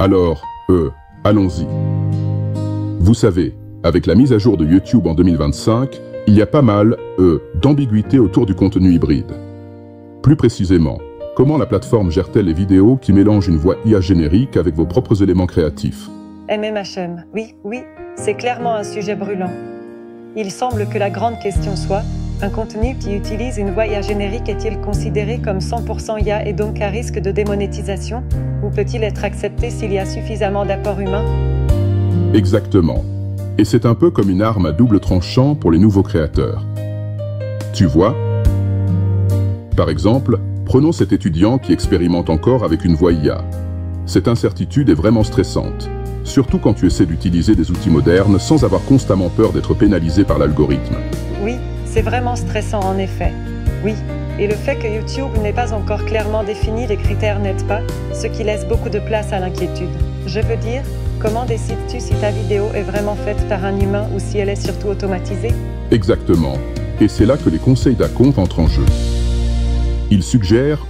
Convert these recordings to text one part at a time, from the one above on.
Alors, allons-y. Vous savez, avec la mise à jour de YouTube en 2025, il y a pas mal, d'ambiguïté autour du contenu hybride. Plus précisément, comment la plateforme gère-t-elle les vidéos qui mélangent une voix IA générique avec vos propres éléments créatifs? MMHM, oui, c'est clairement un sujet brûlant. Il semble que la grande question soit, un contenu qui utilise une voix IA générique est-il considéré comme 100% IA et donc à risque de démonétisation? Ou peut-il être accepté s'il y a suffisamment d'apport humain? Exactement. Et c'est un peu comme une arme à double tranchant pour les nouveaux créateurs. Tu vois? Par exemple, prenons cet étudiant qui expérimente encore avec une voix IA. Cette incertitude est vraiment stressante, surtout quand tu essaies d'utiliser des outils modernes sans avoir constamment peur d'être pénalisé par l'algorithme. Oui, c'est vraiment stressant en effet. Oui, et le fait que YouTube n'ait pas encore clairement défini les critères n'aide pas, ce qui laisse beaucoup de place à l'inquiétude. Je veux dire, comment décides-tu si ta vidéo est vraiment faite par un humain ou si elle est surtout automatisée? Exactement. Et c'est là que les conseils d'Aconf entrent en jeu. Il suggère,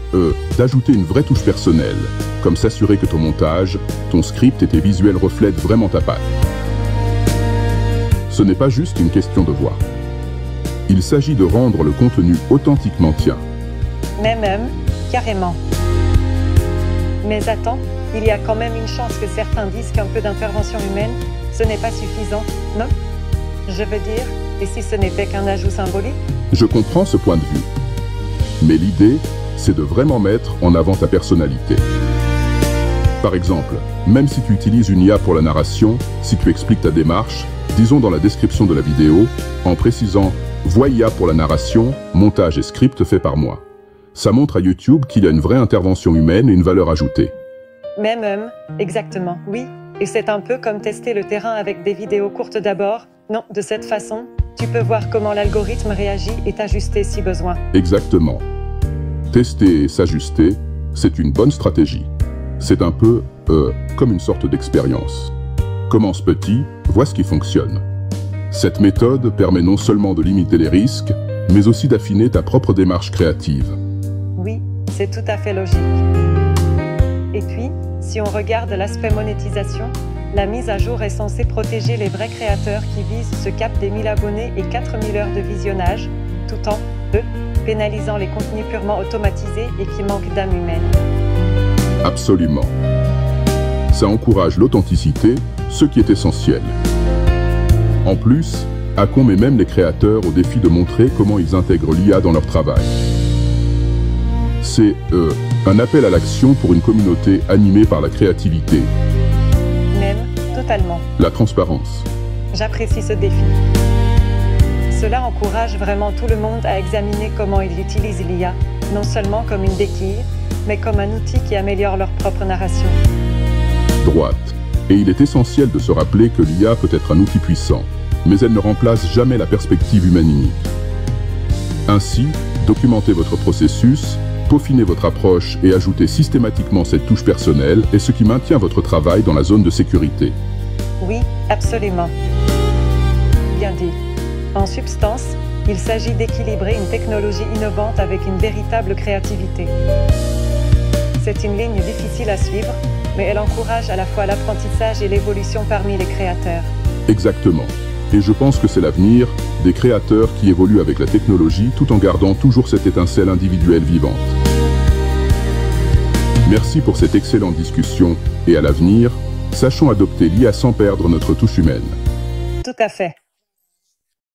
d'ajouter une vraie touche personnelle, comme s'assurer que ton montage, ton script et tes visuels reflètent vraiment ta patte. Ce n'est pas juste une question de voix. Il s'agit de rendre le contenu authentiquement tien. Même, carrément. Mais attends, il y a quand même une chance que certains disent qu'un peu d'intervention humaine, ce n'est pas suffisant, non? Je veux dire, et si ce n'était qu'un ajout symbolique? Je comprends ce point de vue. Mais l'idée, c'est de vraiment mettre en avant ta personnalité. Par exemple, même si tu utilises une IA pour la narration, si tu expliques ta démarche, disons dans la description de la vidéo, en précisant « Voix IA pour la narration, montage et script fait par moi ». Ça montre à YouTube qu'il y a une vraie intervention humaine et une valeur ajoutée. Même, exactement, oui. Et c'est un peu comme tester le terrain avec des vidéos courtes d'abord. Non, de cette façon, tu peux voir comment l'algorithme réagit et t'ajuster si besoin. Exactement. Tester et s'ajuster, c'est une bonne stratégie. C'est un peu, comme une sorte d'expérience. Commence petit, vois ce qui fonctionne. Cette méthode permet non seulement de limiter les risques, mais aussi d'affiner ta propre démarche créative. Oui, c'est tout à fait logique. Et puis, si on regarde l'aspect monétisation, la mise à jour est censée protéger les vrais créateurs qui visent ce cap des 1000 abonnés et 4000 heures de visionnage, tout en, pénalisant les contenus purement automatisés et qui manquent d'âme humaine. Absolument. Ça encourage l'authenticité, ce qui est essentiel. En plus, Acon met même les créateurs au défi de montrer comment ils intègrent l'IA dans leur travail. C'est, un appel à l'action pour une communauté animée par la créativité. Même, totalement. La transparence. J'apprécie ce défi. Cela encourage vraiment tout le monde à examiner comment ils utilisent l'IA, non seulement comme une béquille, mais comme un outil qui améliore leur propre narration. Droite. Et il est essentiel de se rappeler que l'IA peut être un outil puissant, mais elle ne remplace jamais la perspective humaine unique. Ainsi, documentez votre processus, peaufinez votre approche et ajoutez systématiquement cette touche personnelle est ce qui maintient votre travail dans la zone de sécurité. Oui, absolument. Bien dit. En substance, il s'agit d'équilibrer une technologie innovante avec une véritable créativité. C'est une ligne difficile à suivre, mais elle encourage à la fois l'apprentissage et l'évolution parmi les créateurs. Exactement. Et je pense que c'est l'avenir des créateurs qui évoluent avec la technologie tout en gardant toujours cette étincelle individuelle vivante. Merci pour cette excellente discussion et à l'avenir, sachons adopter l'IA sans perdre notre touche humaine. Tout à fait.